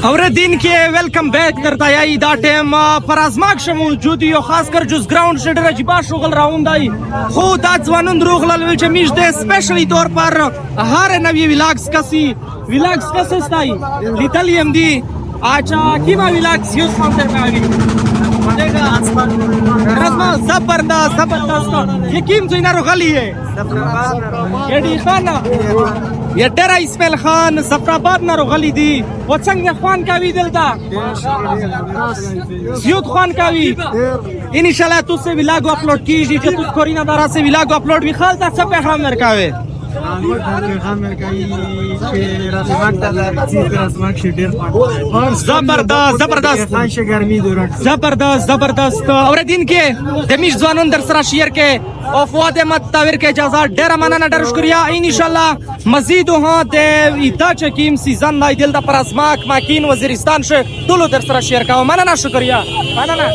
और दिन के वेलकम बैक करता या दा टाइम पर आजमाक موجود یو خاص کر جز گراوند شډر اجبا شغل راوندای خو دا ځوانون روغلل چې میش د سپیشلی طور پر هر نوی ویلاګس کس استای لیتلیم دی اچھا کیما ویلاګس یوز فانتر کاوی زبردست یکیم زینا روغلی ہے یډی خان یا ډیر اسماعیل خان زفرآباد نه روغلی دی و څنګه خوان کاوی دلته زیاد خوان کاوی ان شاء الله تو سے ویلاګ اپلوډ کیږي چې تو کورینا دارا سے ویلاګ اپلوډ بھی خال تا څه پیغام ورکاوي زبردست اور دین کے دمیش ځوانون در سره شیر کے او فؤاد احمد تاویر کے اجازه ډیر مننه ډیر شکریا ان شاء الله مزید ها د ایتا چکیم سیزن نای دل د پراسماک ماکین وزیرستان شه ټول در سره شیر کا مننه شکریا مننه